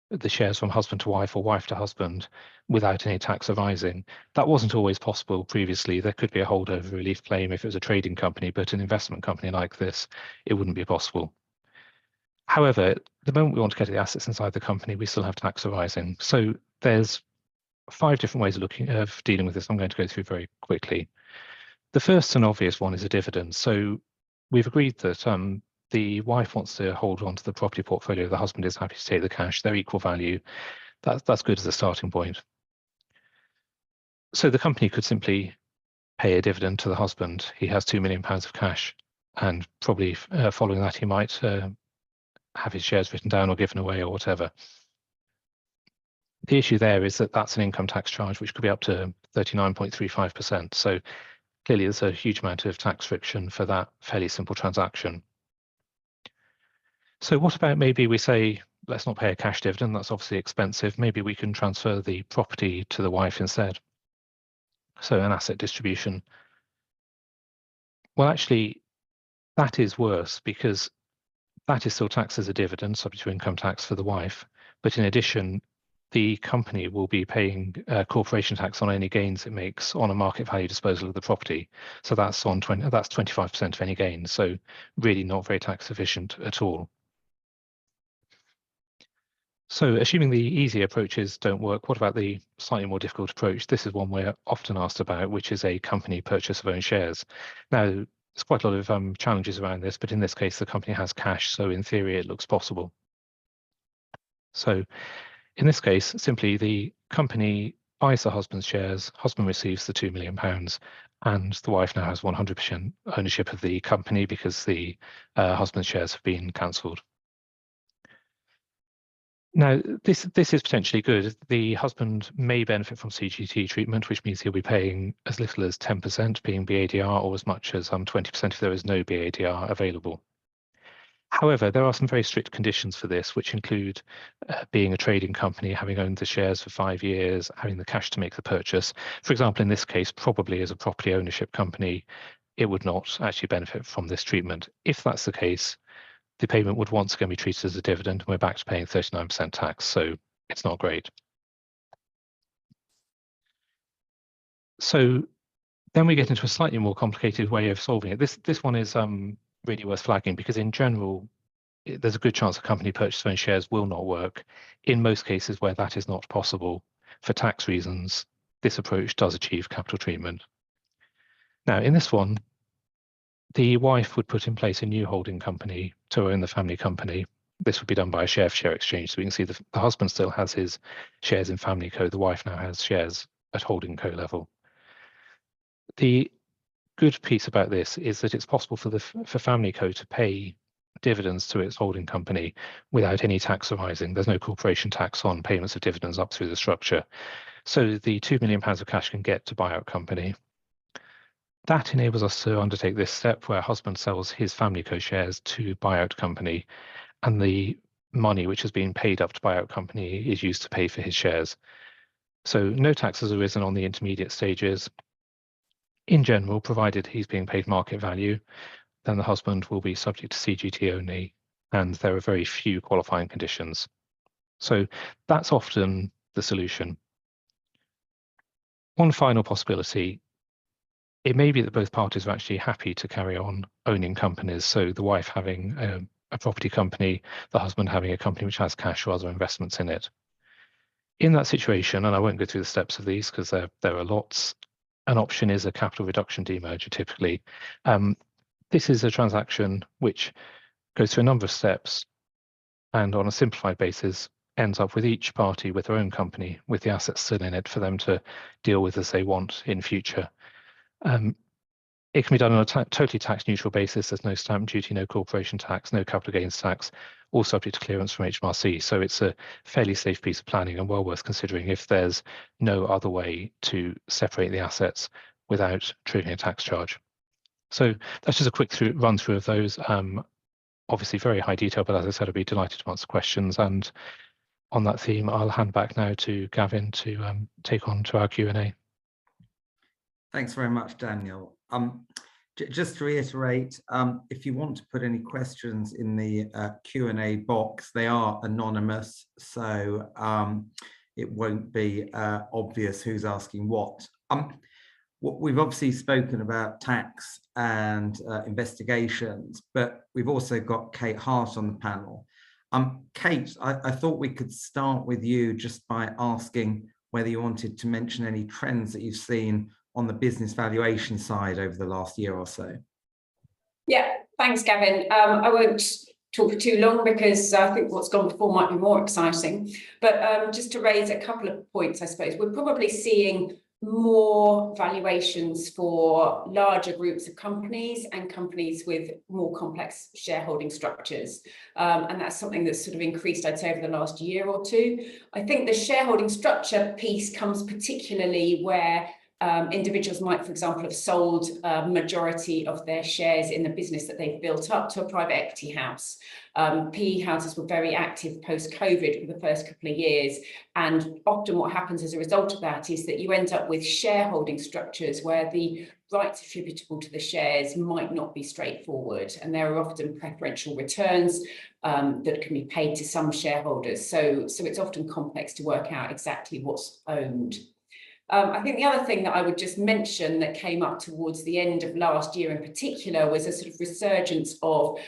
the shares from husband to wife or wife to husband without any tax arising. That wasn't always possible previously. There could be a holdover relief claim if it was a trading company, but an investment company like this, it wouldn't be possible. However, the moment we want to get the assets inside the company, we still have tax arising. So there's 5 different ways of dealing with this. I'm going to go through very quickly. The first and obvious one is a dividend. So we've agreed that the wife wants to hold on to the property portfolio. The husband is happy to take the cash. They're equal value. That's good as a starting point. So the company could simply pay a dividend to the husband. He has £2 million of cash, and probably following that, he might have his shares written down or given away or whatever. The issue there is that that's an income tax charge, which could be up to 39.35%. So clearly, there's a huge amount of tax friction for that fairly simple transaction. So what about maybe we say, let's not pay a cash dividend, that's obviously expensive. Maybe we can transfer the property to the wife instead. So an asset distribution. Well, actually, that is worse because that is still taxed as a dividend, subject to income tax for the wife. But in addition, the company will be paying corporation tax on any gains it makes on a market value disposal of the property. So that's on that's 25% of any gains. So really not very tax efficient at all. So assuming the easy approaches don't work, what about the slightly more difficult approach? This is one we're often asked about, which is a company purchase of own shares. Now, there's quite a lot of challenges around this, but in this case, the company has cash, so in theory, it looks possible. So in this case, simply the company buys the husband's shares, husband receives the £2 million, and the wife now has 100% ownership of the company because the husband's shares have been cancelled. Now, this is potentially good. The husband may benefit from CGT treatment, which means he'll be paying as little as 10% being BADR or as much as 20% if there is no BADR available. However, there are some very strict conditions for this, which include being a trading company, having owned the shares for 5 years, having the cash to make the purchase. For example, in this case, probably as a property ownership company, it would not actually benefit from this treatment. If that's the case, the payment would once again be treated as a dividend, and we're back to paying 39% tax, so it's not great. So then we get into a slightly more complicated way of solving it. This one is really worth flagging because in general, there's a good chance a company purchase of own shares will not work. In most cases where that is not possible for tax reasons, this approach does achieve capital treatment. Now, in this one, the wife would put in place a new holding company to own the family company. This would be done by a share-for-share exchange. So we can see the husband still has his shares in Family Co. The wife now has shares at Holding Co. level. The good piece about this is that it's possible for Family Co. to pay dividends to its holding company without any tax arising. There's no corporation tax on payments of dividends up through the structure. So the £2 million of cash can get to buyout company. That enables us to undertake this step where husband sells his Family Co shares to buyout company, and the money which has been paid up to buyout company is used to pay for his shares. So no tax has arisen on the intermediate stages. In general, provided he's being paid market value, then the husband will be subject to CGT only, and there are very few qualifying conditions. So that's often the solution. One final possibility. It may be that both parties are actually happy to carry on owning companies. So the wife having a property company, the husband having a company which has cash or other investments in it. In that situation, and I won't go through the steps of these because there are lots, an option is a capital reduction demerger typically. This is a transaction which goes through a number of steps and on a simplified basis ends up with each party with their own company with the assets still in it for them to deal with as they want in future. It can be done on a totally tax neutral basis. There's no stamp duty, no corporation tax, no capital gains tax, all subject to clearance from HMRC. So it's a fairly safe piece of planning and well worth considering if there's no other way to separate the assets without triggering a tax charge. So that's just a quick run through of those. Obviously very high detail, but as I said, I'd be delighted to answer questions. And on that theme, I'll hand back now to Gavin to take on to our Q&A. Thanks very much, Daniel. Just to reiterate, if you want to put any questions in the Q&A box, they are anonymous, so it won't be obvious who's asking what. We've obviously spoken about tax and investigations, but we've also got Kate Hart on the panel. Kate, I thought we could start with you just by asking whether you wanted to mention any trends that you've seen on the business valuation side over the last year or so. Yeah, thanks, Gavin. I won't talk for too long because I think what's gone before might be more exciting. But just to raise a couple of points, I suppose, we're probably seeing more valuations for larger groups of companies and companies with more complex shareholding structures. And that's something that's sort of increased, I'd say, over the last year or two. I think the shareholding structure piece comes particularly where individuals might, for example, have sold a majority of their shares in the business that they've built up to a private equity house. PE houses were very active post-COVID for the first couple of years. And often what happens as a result of that is that you end up with shareholding structures where the rights attributable to the shares might not be straightforward. And there are often preferential returns that can be paid to some shareholders. So it's often complex to work out exactly what's owned. I think the other thing that I would just mention that came up towards the end of last year in particular was a sort of resurgence of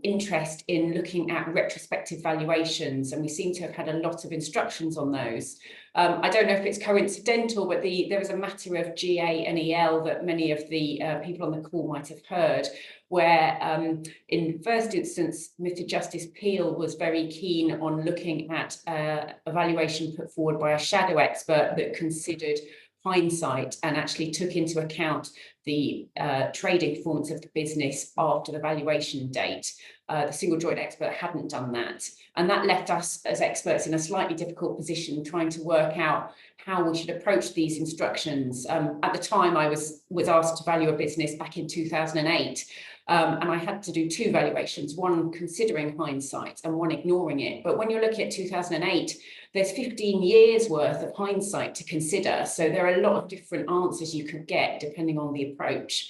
interest in looking at retrospective valuations, and we seem to have had a lot of instructions on those. I don't know if it's coincidental, but there was a matter of GANEL that many of the people on the call might have heard, where in first instance, Mr. Justice Peel was very keen on looking at a valuation put forward by a shadow expert that considered hindsight and actually took into account the trading performance of the business after the valuation date. The single joint expert hadn't done that. And that left us as experts in a slightly difficult position trying to work out how we should approach these instructions. At the time, I was asked to value a business back in 2008. And I had to do two valuations, one considering hindsight and one ignoring it. But when you're looking at 2008, there's 15 years worth of hindsight to consider. So there are a lot of different answers you could get depending on the approach.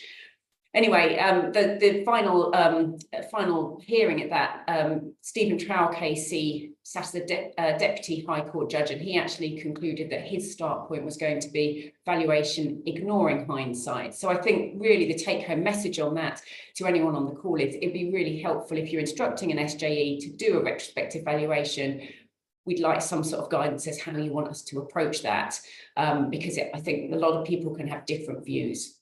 Anyway, the final hearing at that, Stephen Trowell KC sat as the Deputy High Court judge, and he actually concluded that his start point was going to be valuation ignoring hindsight. So I think really the take-home message on that to anyone on the call is it'd be really helpful if you're instructing an SJE to do a retrospective valuation. We'd like some sort of guidance as how you want us to approach that, because I think a lot of people can have different views.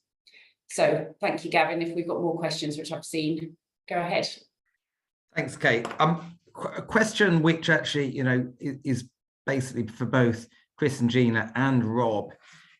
So thank you, Gavin. If we've got more questions, which I've seen, go ahead. Thanks, Kate. A question which actually, is basically for both Chris and Gina and Rob,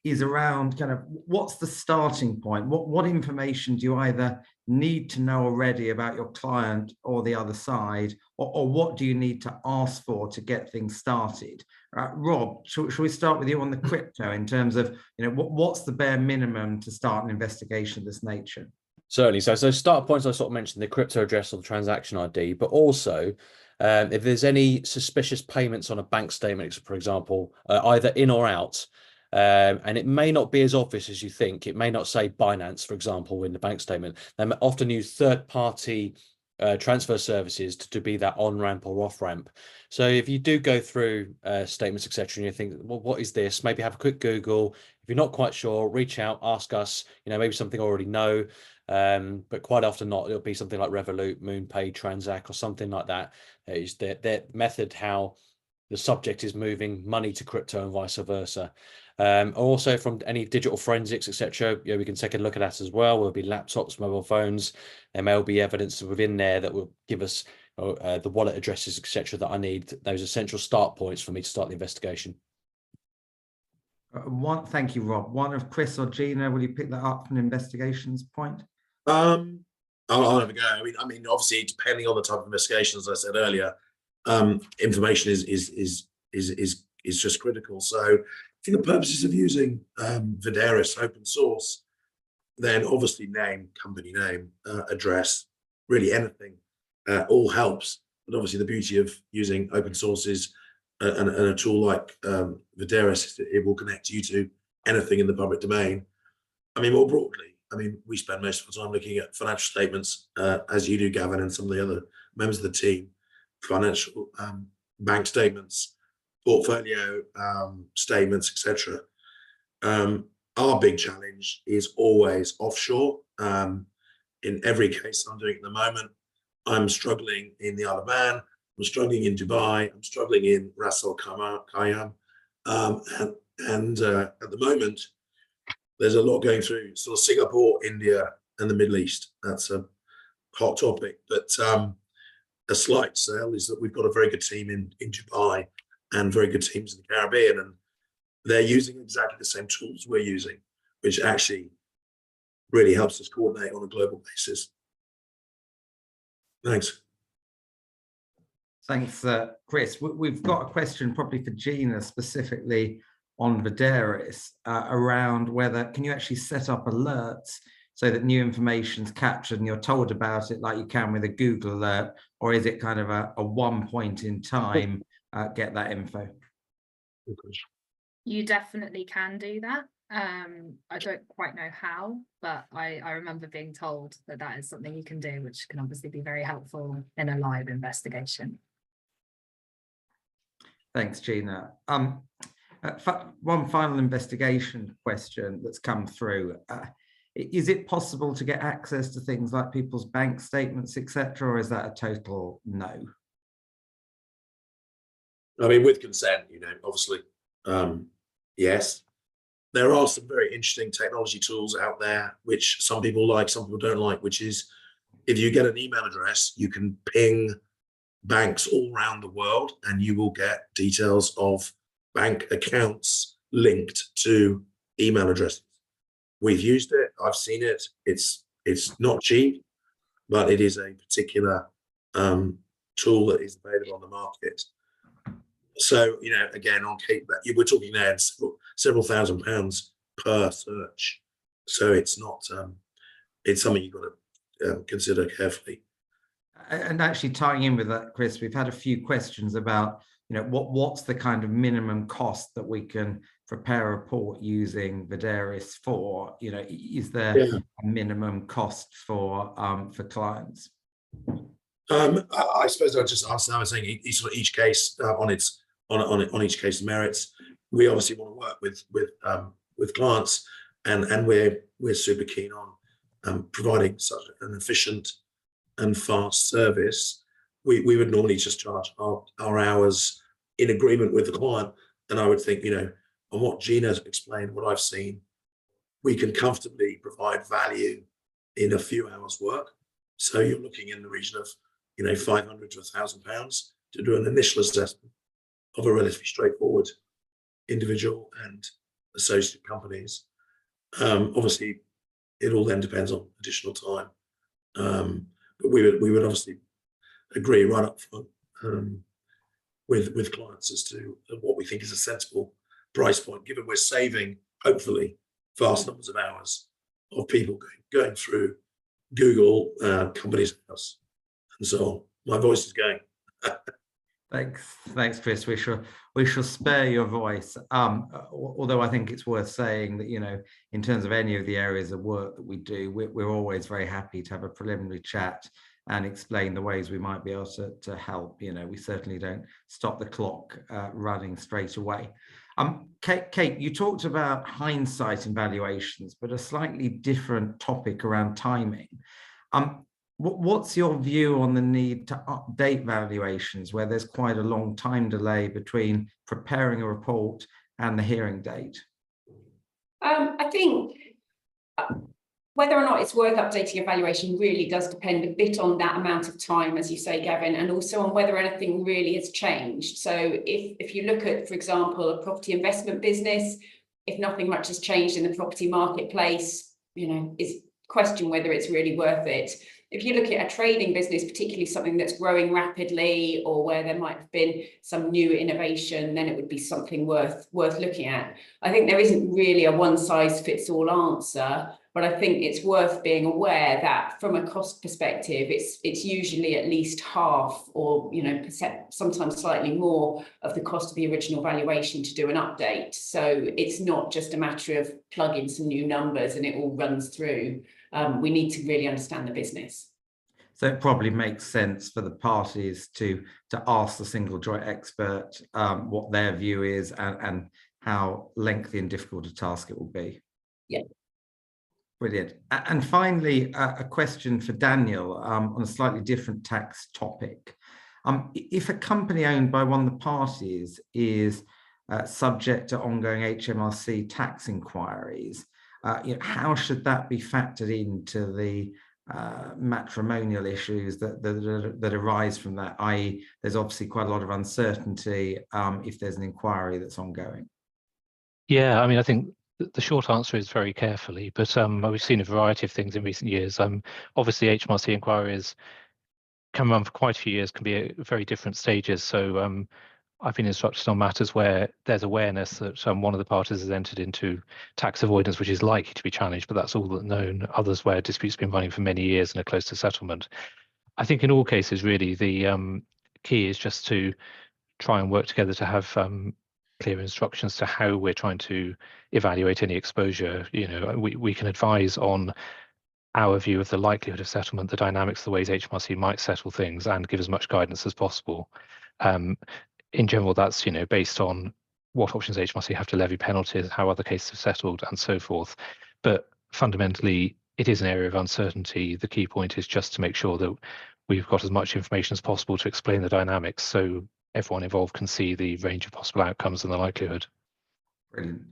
is around kind of what's the starting point? What information do you either need to know already about your client or the other side, or what do you need to ask for to get things started? Rob, should we start with you on the crypto in terms of, what's the bare minimum to start an investigation of this nature? Certainly. So start points, I sort of mentioned the crypto address or the transaction ID, but also if there's any suspicious payments on a bank statement, for example, either in or out, and it may not be as obvious as you think. It may not say Binance, for example, in the bank statement. They often use third-party transfer services to be that on-ramp or off-ramp. So if you do go through statements, etc., and you think, well, what is this? Maybe have a quick Google. If you're not quite sure, reach out, ask us, maybe something I already know. But quite often not, it'll be something like Revolut, MoonPay, Transact, or something like that. Is their method how the subject is moving money to crypto and vice versa. Also from any digital forensics, etc., we can take a look at that as well. There'll be laptops, mobile phones. There may be evidence within there that will give us the wallet addresses, etc., that I need. Those essential start points for me to start the investigation. Thank you, Rob. One of Chris or Gina, will you pick that up from an investigations point? I'll have a go. I mean, obviously, depending on the type of investigation, as I said earlier, information is just critical. So, for the purposes of using Vidaris open source, then obviously name, company name, address, really anything, all helps. But obviously, the beauty of using open source is, and a tool like Vidaris, it will connect you to anything in the public domain. I mean, more broadly, I mean, we spend most of the time looking at financial statements, as you do, Gavin, and some of the other members of the team, financial bank statements, portfolio statements, etc. Our big challenge is always offshore. In every case I'm doing at the moment, I'm struggling in the Isle of Man, I'm struggling in Dubai, I'm struggling in Ras Al Khaimah, and at the moment, there's a lot going through sort of Singapore, India, and the Middle East. That's a hot topic. But a slight sale is that we've got a very good team in Dubai and very good teams in the Caribbean, and they're using exactly the same tools we're using, which actually really helps us coordinate on a global basis. Thanks. Thanks, Chris. We've got a question probably for Gina specifically on Vidaris around whether, can you actually set up alerts so that new information's captured and you're told about it like you can with a Google alert, or is it kind of a one point in time get that info? You definitely can do that. I don't quite know how, but I remember being told that that is something you can do, which can obviously be very helpful in a live investigation. Thanks, Gina. One final investigation question that's come through. Is it possible to get access to things like people's bank statements, etc., or is that a total no? I mean, with consent, you know, obviously, yes. There are some very interesting technology tools out there, which some people like, some people don't like, which is if you get an email address, you can ping banks all around the world and you will get details of bank accounts linked to email addresses. We've used it, I've seen it, it's not cheap, but it is a particular tool that is available on the market. So, you know, again, on we're talking there several £1,000s per search. So it's not, it's something you've got to consider carefully. And actually tying in with that, Chris, we've had a few questions about, you know, what's the kind of minimum cost that we can prepare a report using Vidaris for? You know, is there a minimum cost for clients? I suppose I'll just answer that. I was saying each case on each case merits. We obviously want to work with clients, and we're super keen on providing such an efficient and fast service. We would normally just charge our hours in agreement with the client, and I would think, you know, on what Gina's explained, what I've seen, we can comfortably provide value in a few hours work. So you're looking in the region of, you know, £500 to £1,000 to do an initial assessment of a relatively straightforward individual and associate companies. Obviously, it all then depends on additional time. But we would obviously agree right up front with clients as to what we think is a sensible price point, given we're saving, hopefully, vast numbers of hours of people going through Google, Companies House, and so on. My voice is going. Thanks, Chris. We shall spare your voice. Although I think it's worth saying that, you know, in terms of any of the areas of work that we do, we're always very happy to have a preliminary chat and explain the ways we might be able to help. You know, we certainly don't stop the clock running straight away. Kate, you talked about hindsight in valuations, but a slightly different topic around timing. What's your view on the need to update valuations where there's quite a long time delay between preparing a report and the hearing date? I think whether or not it's worth updating a valuation really does depend a bit on that amount of time, as you say, Gavin, and also on whether anything really has changed. So if you look at, for example, a property investment business, if nothing much has changed in the property marketplace, you know, it's question whether it's really worth it. If you look at a trading business, particularly something that's growing rapidly or where there might have been some new innovation, then it would be something worth looking at. I think there isn't really a one size fits all answer, but I think it's worth being aware that from a cost perspective, it's usually at least half, or, you know, sometimes slightly more of the cost of the original valuation to do an update. So it's not just a matter of plug in some new numbers and it all runs through. We need to really understand the business. So it probably makes sense for the parties to ask the single joint expert what their view is and how lengthy and difficult a task it will be. Yeah. Brilliant. And finally, a question for Daniel on a slightly different tax topic. If a company owned by one of the parties is subject to ongoing HMRC tax inquiries, you know, how should that be factored into the matrimonial issues that arise from that? I.e., there's obviously quite a lot of uncertainty if there's an inquiry that's ongoing. Yeah, I mean, I think the short answer is very carefully, but we've seen a variety of things in recent years. Obviously, HMRC inquiries can run for quite a few years, can be at very different stages. So I've been instructed on matters where there's awareness that one of the parties has entered into tax avoidance, which is likely to be challenged, but that's all that's known. Others where disputes have been running for many years and are close to settlement. I think in all cases, really, the key is just to try and work together to have clear instructions to how we're trying to evaluate any exposure. You know, we can advise on our view of the likelihood of settlement, the dynamics, the ways HMRC might settle things, and give as much guidance as possible. In general, that's, you know, based on what options HMRC have to levy penalties, how other cases have settled, and so forth. But fundamentally, it is an area of uncertainty. The key point is just to make sure that we've got as much information as possible to explain the dynamics, so everyone involved can see the range of possible outcomes and the likelihood. Brilliant.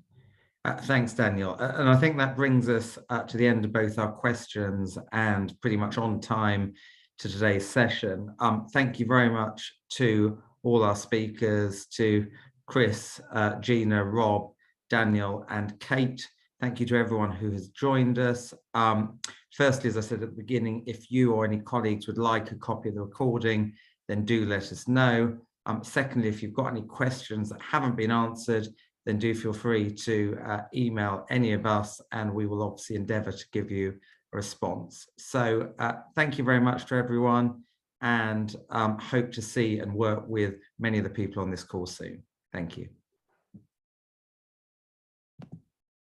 Thanks, Daniel. And I think that brings us to the end of both our questions and pretty much on time to today's session. Thank you very much to all our speakers, to Chris, Gina, Rob, Daniel, and Kate. Thank you to everyone who has joined us. Firstly, as I said at the beginning, if you or any colleagues would like a copy of the recording, then do let us know. Secondly, if you've got any questions that haven't been answered, then do feel free to email any of us, and we will obviously endeavour to give you a response. So thank you very much to everyone, and hope to see and work with many of the people on this call soon. Thank you.